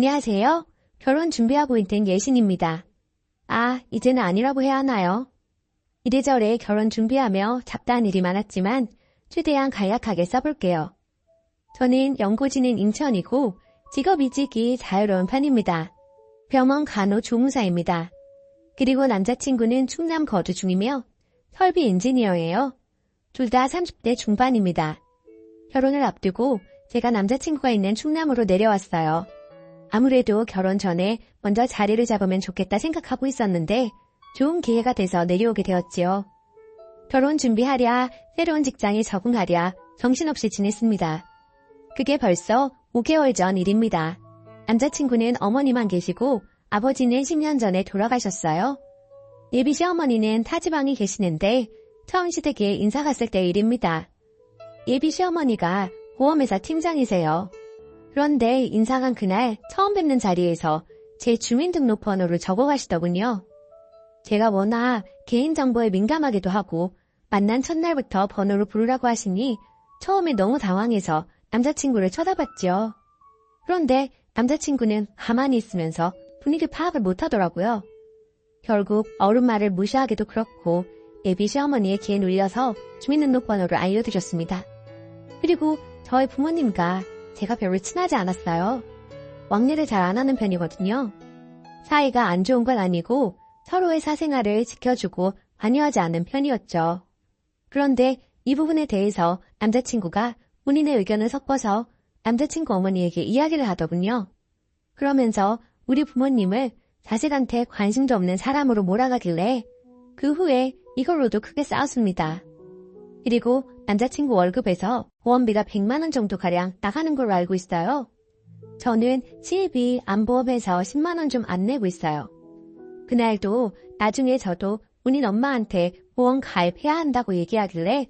안녕하세요. 결혼 준비하고 있는 예신입니다. 아, 이제는 아니라고 해야 하나요? 이래저래 결혼 준비하며 잡다한 일이 많았지만 최대한 간략하게 써볼게요. 저는 연고지는 인천이고 직업이직이 자유로운 편입니다. 병원 간호조무사입니다. 그리고 남자친구는 충남 거주 중이며 설비 엔지니어예요. 둘 다 30대 중반입니다. 결혼을 앞두고 제가 남자친구가 있는 충남으로 내려왔어요. 아무래도 결혼 전에 먼저 자리를 잡으면 좋겠다 생각하고 있었는데 좋은 기회가 돼서 내려오게 되었지요. 결혼 준비하랴, 새로운 직장에 적응하랴 정신없이 지냈습니다. 그게 벌써 5개월 전 일입니다. 남자친구는 어머니만 계시고 아버지는 10년 전에 돌아가셨어요. 예비 시어머니는 타지방에 계시는데 처음 시댁에 인사 갔을 때 일입니다. 예비 시어머니가 보험회사 팀장이세요. 그런데 인사 간 그날 처음 뵙는 자리에서 제 주민등록번호를 적어가시더군요. 제가 워낙 개인정보에 민감하기도 하고 만난 첫날부터 번호를 부르라고 하시니 처음에 너무 당황해서 남자친구를 쳐다봤죠. 그런데 남자친구는 가만히 있으면서 분위기 파악을 못하더라고요. 결국 어른 말을 무시하기도 그렇고 예비 시어머니의 귀에 눌려서 주민등록번호를 알려드렸습니다. 그리고 저희 부모님과 제가 별로 친하지 않았어요. 왕래를 잘 안 하는 편이거든요. 사이가 안 좋은 건 아니고 서로의 사생활을 지켜주고 관여하지 않는 편이었죠. 그런데 이 부분에 대해서 남자친구가 본인의 의견을 섞어서 남자친구 어머니에게 이야기를 하더군요. 그러면서 우리 부모님을 자식한테 관심도 없는 사람으로 몰아가길래 그 후에 이걸로도 크게 싸웠습니다. 그리고 남자친구 월급에서 보험비가 100만 원 정도가량 나가는 걸로 알고 있어요. 저는 실비 안보험에서 10만 원 좀 안 내고 있어요. 그날도 나중에 저도 본인 엄마한테 보험 가입해야 한다고 얘기하길래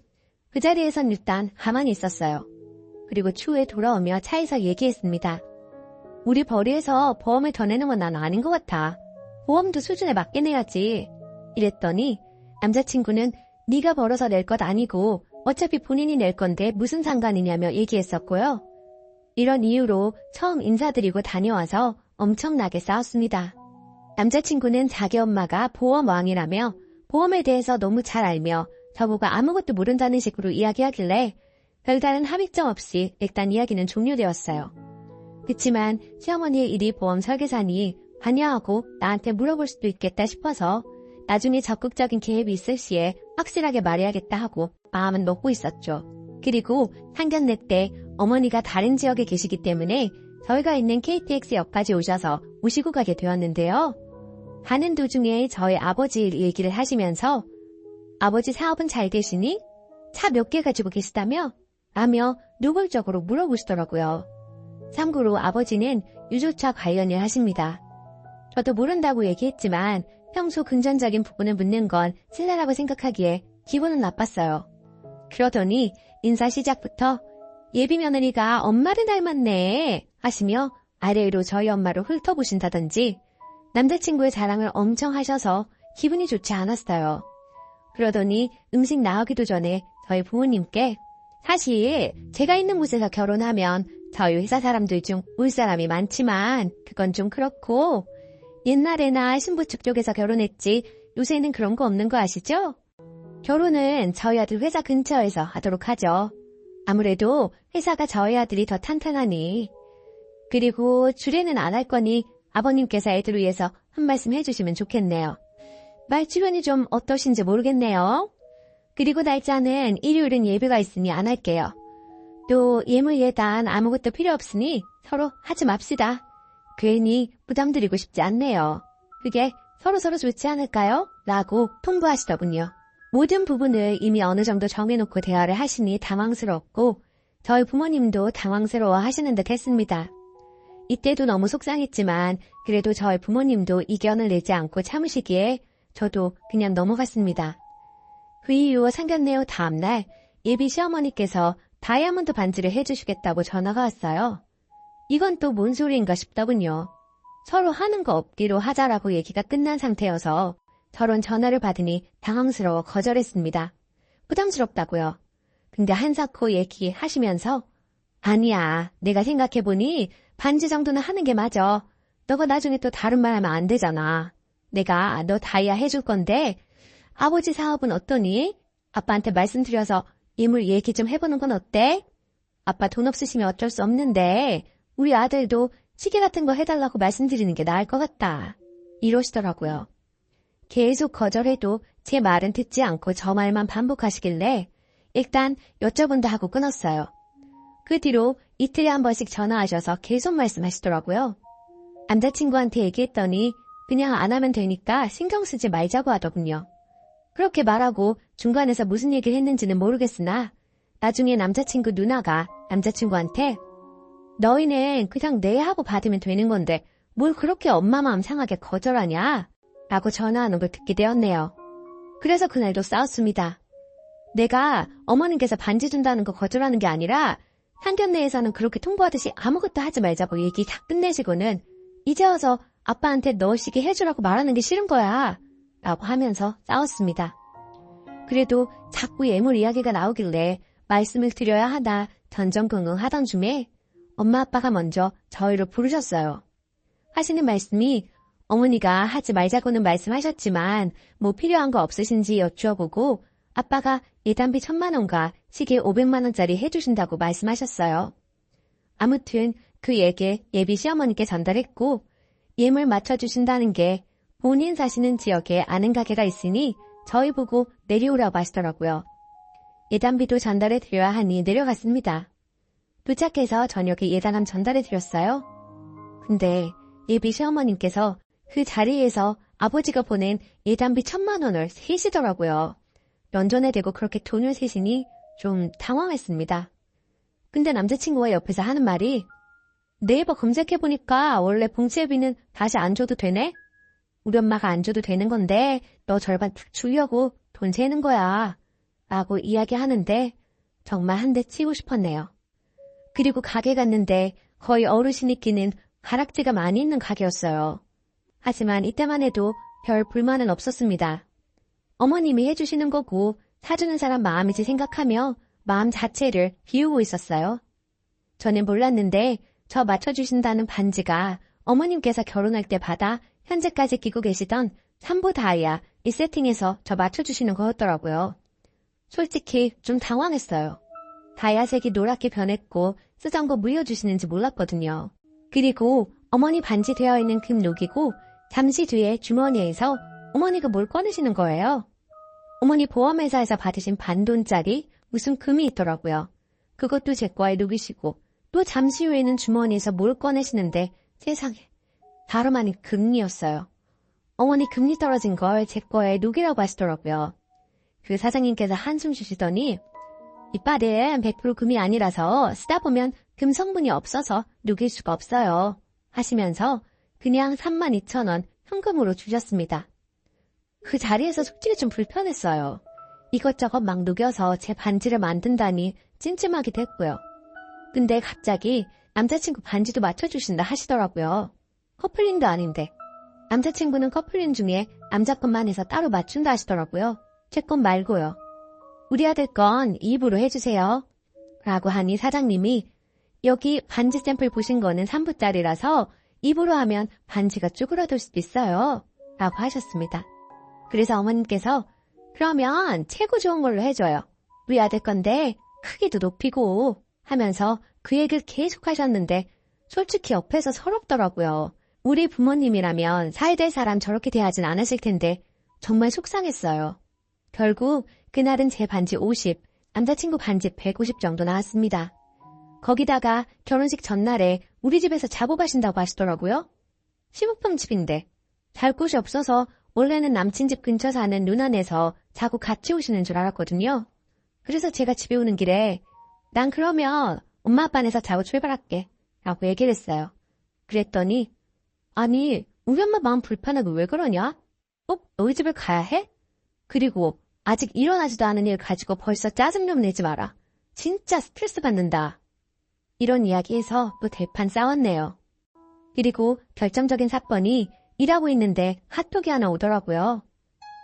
그 자리에선 일단 가만히 있었어요. 그리고 추후에 돌아오며 차에서 얘기했습니다. 우리 벌이에서 보험을 더 내는 건 난 아닌 것 같아. 보험도 수준에 맞게 내야지. 이랬더니 남자친구는 네가 벌어서 낼 것 아니고 어차피 본인이 낼 건데 무슨 상관이냐며 얘기했었고요. 이런 이유로 처음 인사드리고 다녀와서 엄청나게 싸웠습니다. 남자친구는 자기 엄마가 보험왕이라며 보험에 대해서 너무 잘 알며 저보고 아무것도 모른다는 식으로 이야기하길래 별다른 합의점 없이 일단 이야기는 종료되었어요. 그치만 시어머니의 일이 보험 설계사니 관여하고 나한테 물어볼 수도 있겠다 싶어서 나중에 적극적인 계획이 있을 시에 확실하게 말해야겠다 하고 마음은 먹고 있었죠. 그리고 상견례 때 어머니가 다른 지역에 계시기 때문에 저희가 있는 KTX역까지 오셔서 모시고 가게 되었는데요. 가는 도중에 저희 아버지 얘기를 하시면서 아버지 사업은 잘 되시니? 차 몇 개 가지고 계시다며? 라며 노골적으로 물어보시더라고요. 참고로 아버지는 유조차 관련 일 하십니다. 저도 모른다고 얘기했지만 평소 금전적인 부분을 묻는 건 실례라고 생각하기에 기분은 나빴어요. 그러더니 인사 시작부터 예비 며느리가 엄마를 닮았네 하시며 아래로 저희 엄마를 훑어보신다든지 남자친구의 자랑을 엄청 하셔서 기분이 좋지 않았어요. 그러더니 음식 나오기도 전에 저희 부모님께 사실 제가 있는 곳에서 결혼하면 저희 회사 사람들 중 올 사람이 많지만 그건 좀 그렇고 옛날에나 신부 측 쪽에서 결혼했지 요새는 그런 거 없는 거 아시죠? 결혼은 저희 아들 회사 근처에서 하도록 하죠. 아무래도 회사가 저희 아들이 더 탄탄하니. 그리고 주례는 안 할 거니 아버님께서 애들 위해서 한 말씀 해주시면 좋겠네요. 말주변이 좀 어떠신지 모르겠네요. 그리고 날짜는 일요일은 예배가 있으니 안 할게요. 또 예물 예단 아무것도 필요 없으니 서로 하지 맙시다. 괜히 부담드리고 싶지 않네요. 그게 서로서로 좋지 않을까요? 라고 통보하시더군요. 모든 부분을 이미 어느 정도 정해놓고 대화를 하시니 당황스러웠고 저희 부모님도 당황스러워 하시는 듯 했습니다. 이때도 너무 속상했지만 그래도 저희 부모님도 이견을 내지 않고 참으시기에 저도 그냥 넘어갔습니다. 그 이후 상견례 후 다음날 예비 시어머니께서 다이아몬드 반지를 해주시겠다고 전화가 왔어요. 이건 또 뭔 소리인가 싶더군요. 서로 하는 거 없기로 하자라고 얘기가 끝난 상태여서 저런 전화를 받으니 당황스러워 거절했습니다. 부담스럽다고요. 근데 한사코 얘기하시면서 아니야, 내가 생각해보니 반지 정도는 하는 게 맞아. 너가 나중에 또 다른 말 하면 안 되잖아. 내가 너 다이아 해줄 건데 아버지 사업은 어떠니? 아빠한테 말씀드려서 예물 얘기 좀 해보는 건 어때? 아빠 돈 없으시면 어쩔 수 없는데 우리 아들도 시계 같은 거 해달라고 말씀드리는 게 나을 것 같다. 이러시더라고요. 계속 거절해도 제 말은 듣지 않고 저 말만 반복하시길래 일단 여쭤본다 하고 끊었어요. 그 뒤로 이틀에 한 번씩 전화하셔서 계속 말씀하시더라고요. 남자친구한테 얘기했더니 그냥 안 하면 되니까 신경 쓰지 말자고 하더군요. 그렇게 말하고 중간에서 무슨 얘기를 했는지는 모르겠으나 나중에 남자친구 누나가 남자친구한테 너희는 그냥 네 하고 받으면 되는 건데 뭘 그렇게 엄마 마음 상하게 거절하냐? 라고 전화하는 걸 듣게 되었네요. 그래서 그날도 싸웠습니다. 내가 어머님께서 반지 준다는 거 거절하는 게 아니라 상견례에서는 그렇게 통보하듯이 아무것도 하지 말자고 얘기 다 끝내시고는 이제 와서 아빠한테 너 시계 해주라고 말하는 게 싫은 거야. 라고 하면서 싸웠습니다. 그래도 자꾸 예물 이야기가 나오길래 말씀을 드려야 하나 전전긍긍 하던 중에 엄마 아빠가 먼저 저희를 부르셨어요. 하시는 말씀이 어머니가 하지 말자고는 말씀하셨지만 뭐 필요한 거 없으신지 여쭈어보고 아빠가 예단비 1,000만 원과 시계 500만 원짜리 해주신다고 말씀하셨어요. 아무튼 그 얘기 예비 시어머니께 전달했고 예물 맞춰주신다는 게 본인 사시는 지역에 아는 가게가 있으니 저희 보고 내려오라고 하시더라고요. 예단비도 전달해드려야 하니 내려갔습니다. 도착해서 저녁에 예단함 전달해드렸어요. 근데 예비 시어머님께서 그 자리에서 아버지가 보낸 예단비 1,000만 원을 세시더라고요. 면전에 대고 그렇게 돈을 세시니 좀 당황했습니다. 근데 남자친구가 옆에서 하는 말이 네이버 검색해보니까 원래 봉투예비는 다시 안 줘도 되네? 우리 엄마가 안 줘도 되는 건데 너 절반 딱 주려고 돈 세는 거야. 라고 이야기하는데 정말 한 대 치고 싶었네요. 그리고 가게 갔는데 거의 어르신이 끼는 가락지가 많이 있는 가게였어요. 하지만 이때만 해도 별 불만은 없었습니다. 어머님이 해주시는 거고 사주는 사람 마음이지 생각하며 마음 자체를 비우고 있었어요. 저는 몰랐는데 저 맞춰주신다는 반지가 어머님께서 결혼할 때 받아 현재까지 끼고 계시던 삼보 다이아 이 세팅에서 저 맞춰주시는 거였더라고요. 솔직히 좀 당황했어요. 다이아색이 노랗게 변했고 쓰던 거 물려주시는지 몰랐거든요. 그리고 어머니 반지 되어 있는 금 녹이고 잠시 뒤에 주머니에서 어머니가 뭘 꺼내시는 거예요. 어머니 보험회사에서 받으신 반돈짜리 무슨 금이 있더라고요. 그것도 제 거에 녹이시고 또 잠시 후에는 주머니에서 뭘 꺼내시는데 세상에 다름 아닌 금리였어요. 어머니 금리 떨어진 걸 제 거에 녹이라고 하시더라고요. 그 사장님께서 한숨 쉬시더니 이빨은 100% 금이 아니라서 쓰다 보면 금 성분이 없어서 녹일 수가 없어요. 하시면서 그냥 32,000원 현금으로 주셨습니다. 그 자리에서 솔직히 좀 불편했어요. 이것저것 막 녹여서 제 반지를 만든다니 찜찜하기도 했고요. 근데 갑자기 남자친구 반지도 맞춰주신다 하시더라고요. 커플링도 아닌데. 남자친구는 커플링 중에 남자 것만 해서 따로 맞춘다 하시더라고요. 제 건 말고요. 우리 아들 건 입으로 해주세요. 라고 하니 사장님이 여기 반지 샘플 보신 거는 3부짜리라서 입으로 하면 반지가 쭈그러들 수도 있어요. 라고 하셨습니다. 그래서 어머님께서 그러면 최고 좋은 걸로 해줘요. 우리 아들 건데 크기도 높이고 하면서 그 얘기를 계속 하셨는데 솔직히 옆에서 서럽더라고요. 우리 부모님이라면 사이될 사람 저렇게 대하진 않았을 텐데 정말 속상했어요. 결국 그날은 제 반지 50, 남자친구 반지 150 정도 나왔습니다. 거기다가 결혼식 전날에 우리 집에서 작업하신다고 하시더라고요. 15평 집인데 잘 곳이 없어서 원래는 남친 집 근처 사는 누나네서 자고 같이 오시는 줄 알았거든요. 그래서 제가 집에 오는 길에 난 그러면 엄마 아빠네서 자고 출발할게 라고 얘기를 했어요. 그랬더니 아니 우리 엄마 마음 불편하게 왜 그러냐? 꼭 너희 집을 가야 해? 그리고 아직 일어나지도 않은 일 가지고 벌써 짜증 좀 내지 마라. 진짜 스트레스 받는다. 이런 이야기에서 또 대판 싸웠네요. 그리고 결정적인 사건이 일하고 있는데 핫톡이 하나 오더라고요.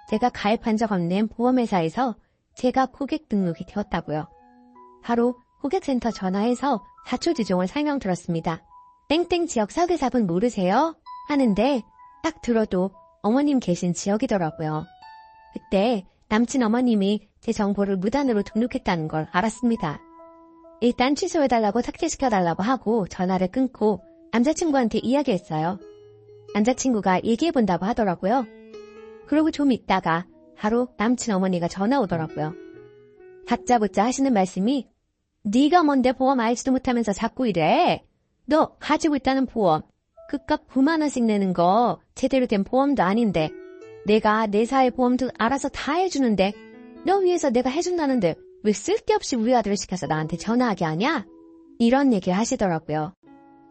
제가 가입한 적 없는 보험회사에서 제가 고객 등록이 되었다고요. 바로 고객센터 전화해서 사초지종을 설명드렸습니다. 땡땡 지역 설계사분 모르세요? 하는데 딱 들어도 어머님 계신 지역이더라고요. 그때 남친 어머님이 제 정보를 무단으로 등록했다는 걸 알았습니다. 일단 취소해달라고 삭제시켜달라고 하고 전화를 끊고 남자친구한테 이야기했어요. 남자친구가 얘기해본다고 하더라고요. 그러고 좀 있다가 바로 남친 어머니가 전화 오더라고요. 다짜고짜 하시는 말씀이 네가 뭔데 보험 알지도 못하면서 자꾸 이래. 너 가지고 있다는 보험 그깟 9만 원씩 내는 거 제대로 된 보험도 아닌데 내가 내사의 보험도 알아서 다 해주는데 너 위해서 내가 해준다는데 왜 쓸데없이 우리 아들을 시켜서 나한테 전화하게 하냐? 이런 얘기를 하시더라고요.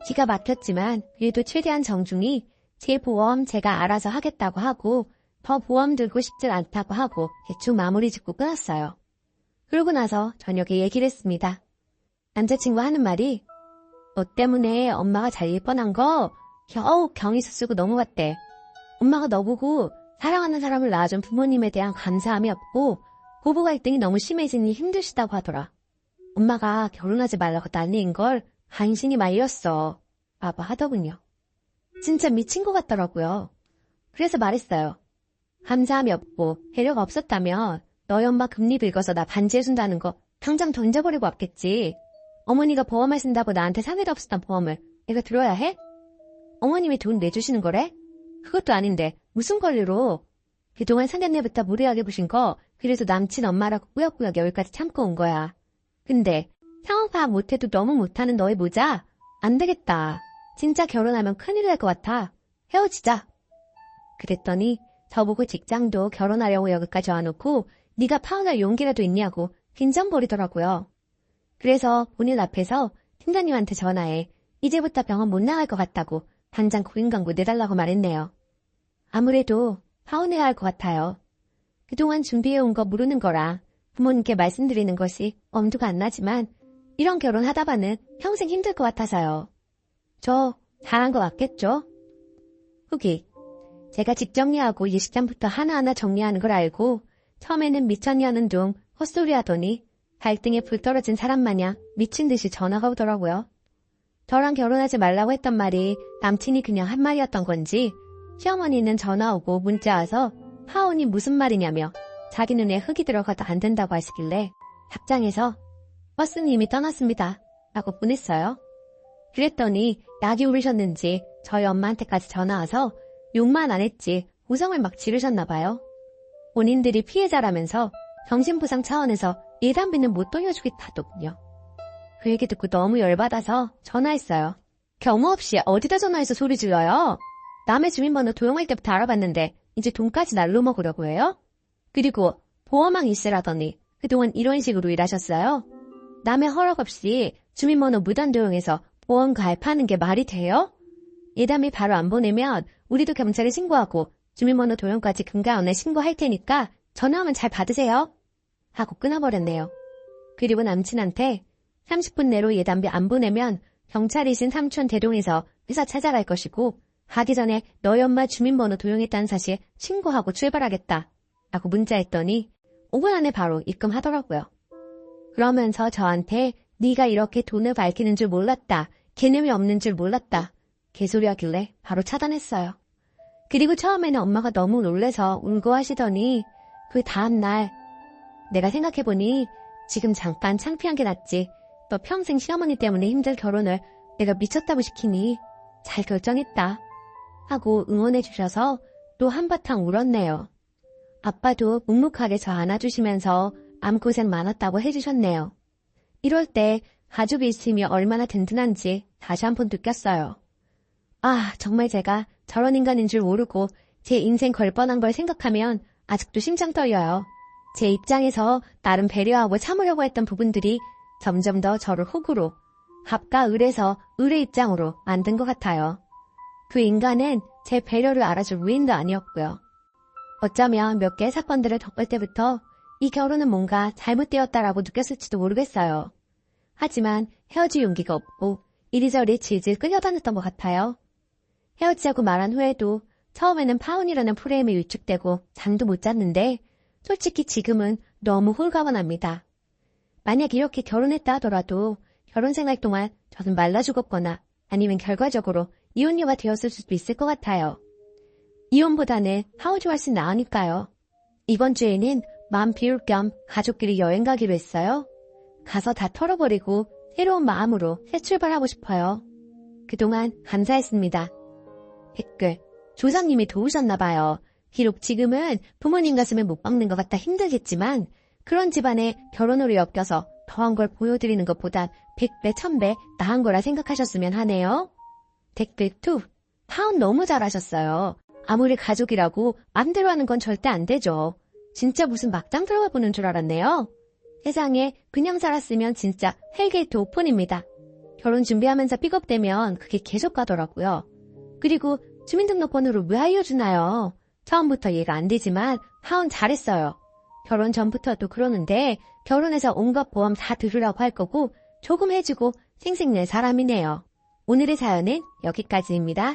기가 막혔지만 그래도 최대한 정중히 제 보험 제가 알아서 하겠다고 하고 더 보험 들고 싶질 않다고 하고 대충 마무리 짓고 끊었어요. 그러고 나서 저녁에 얘기를 했습니다. 남자친구 하는 말이 너 때문에 엄마가 자리에 뻔한 거 겨우 경위서 쓰고 넘어갔대. 엄마가 너 보고 사랑하는 사람을 낳아준 부모님에 대한 감사함이 없고 부부 갈등이 너무 심해지니 힘드시다고 하더라. 엄마가 결혼하지 말라고 난리인 걸 간신히 말렸어. 라고 하더군요. 진짜 미친 것 같더라고요. 그래서 말했어요. 감사함이 없고 배려가 없었다면 너희 엄마 금리 긁어서 나 반지해준다는 거 당장 던져버리고 왔겠지. 어머니가 보험을 쓴다고 나한테 상의도 없었던 보험을 내가 들어야 해? 어머님이 돈 내주시는 거래? 그것도 아닌데 무슨 권리로? 그동안 상견례부터 무례하게 보신 거 그래서 남친 엄마라고 꾸역꾸역 여기까지 참고 온 거야. 근데 상황 파악 못해도 너무 못하는 너의 모자? 안 되겠다. 진짜 결혼하면 큰일 날 것 같아. 헤어지자. 그랬더니 저보고 직장도 결혼하려고 여기까지 와놓고 네가 파혼할 용기라도 있냐고 빈정 버리더라고요. 그래서 본인 앞에서 팀장님한테 전화해 이제부터 병원 못 나갈 것 같다고 당장 고인 광고 내달라고 말했네요. 아무래도 파혼해야 할 것 같아요. 그동안 준비해온 거 모르는 거라 부모님께 말씀드리는 것이 엄두가 안 나지만 이런 결혼 하다 봐는 평생 힘들 것 같아서요. 저 잘한 것 같겠죠? 후기. 제가 집 정리하고 예식장부터 하나하나 정리하는 걸 알고 처음에는 미쳤냐는 둥 헛소리 하더니 갈등에 불 떨어진 사람 마냥 미친 듯이 전화가 오더라고요. 저랑 결혼하지 말라고 했던 말이 남친이 그냥 한 말이었던 건지 시어머니는 전화 오고 문자 와서 파혼이 무슨 말이냐며 자기 눈에 흙이 들어가도 안 된다고 하시길래 답장에서 버스는 이미 떠났습니다 라고 보냈어요. 그랬더니 약이 오르셨는지 저희 엄마한테까지 전화와서 욕만 안 했지 우성을 막 지르셨나 봐요. 본인들이 피해자라면서 정신보상 차원에서 예단비는 못 돌려주겠다더군요. 그 얘기 듣고 너무 열받아서 전화했어요. 경우 없이 어디다 전화해서 소리 질러요? 남의 주민번호 도용할 때부터 알아봤는데 이제 돈까지 날로 먹으려고 해요? 그리고 보험왕 있으라더니 그동안 이런 식으로 일하셨어요? 남의 허락 없이 주민번호 무단 도용해서 보험 가입하는 게 말이 돼요? 예단비 바로 안 보내면 우리도 경찰에 신고하고 주민번호 도용까지 금감원에 신고할 테니까 전화하면 잘 받으세요. 하고 끊어버렸네요. 그리고 남친한테 30분 내로 예단비 안 보내면 경찰이신 삼촌 대동에서 회사 찾아갈 것이고 가기 전에 너희 엄마 주민번호 도용했다는 사실 신고하고 출발하겠다. 라고 문자했더니 5분 안에 바로 입금하더라고요. 그러면서 저한테 네가 이렇게 돈을 밝히는 줄 몰랐다. 개념이 없는 줄 몰랐다. 개소리 하길래 바로 차단했어요. 그리고 처음에는 엄마가 너무 놀래서 울고 하시더니 그 다음날 내가 생각해보니 지금 잠깐 창피한 게 낫지. 너 평생 시어머니 때문에 힘들 결혼을 내가 미쳤다고 시키니 잘 결정했다. 하고 응원해 주셔서 또 한바탕 울었네요. 아빠도 묵묵하게 저 안아주시면서 마음고생 많았다고 해주셨네요. 이럴 때 가족이 있으면 얼마나 든든한지 다시 한 번 느꼈어요. 아, 정말 제가 저런 인간인 줄 모르고 제 인생 걸 뻔한 걸 생각하면 아직도 심장 떨려요. 제 입장에서 나름 배려하고 참으려고 했던 부분들이 점점 더 저를 흙으로, 갑과 을에서 을의 입장으로 만든 것 같아요. 그 인간은 제 배려를 알아줄 무인도 아니었고요. 어쩌면 몇 개의 사건들을 겪을 때부터 이 결혼은 뭔가 잘못되었다라고 느꼈을지도 모르겠어요. 하지만 헤어질 용기가 없고 이리저리 질질 끌려다녔던 것 같아요. 헤어지자고 말한 후에도 처음에는 파혼이라는 프레임에 위축되고 잠도 못 잤는데 솔직히 지금은 너무 홀가분합니다. 만약 이렇게 결혼했다 하더라도 결혼 생활 동안 저는 말라 죽었거나 아니면 결과적으로 이혼녀가 되었을 수도 있을 것 같아요. 이혼보다는 하우주 훨씬 나으니까요. 이번 주에는 마음 비울 겸 가족끼리 여행 가기로 했어요. 가서 다 털어버리고 새로운 마음으로 새 출발하고 싶어요. 그동안 감사했습니다. 댓글, 조상님이 도우셨나봐요. 비록 지금은 부모님 가슴에 못 박는 것 같아 힘들겠지만 그런 집안에 결혼으로 엮여서 더한 걸 보여드리는 것보단 100배, 1000배 나은 거라 생각하셨으면 하네요. 댓글 2. 하운 너무 잘하셨어요. 아무리 가족이라고 맘대로 하는 건 절대 안 되죠. 진짜 무슨 막장 들어가 보는 줄 알았네요. 세상에 그냥 살았으면 진짜 헬게이트 오픈입니다. 결혼 준비하면서 픽업되면 그게 계속 가더라고요. 그리고 주민등록번호를 왜 알려주나요? 처음부터 이해가 안 되지만 하운 잘했어요. 결혼 전부터도 그러는데 결혼해서 온갖 보험 다 들으라고 할 거고 조금 해주고 생색낼 사람이네요. 오늘의 사연은 여기까지입니다.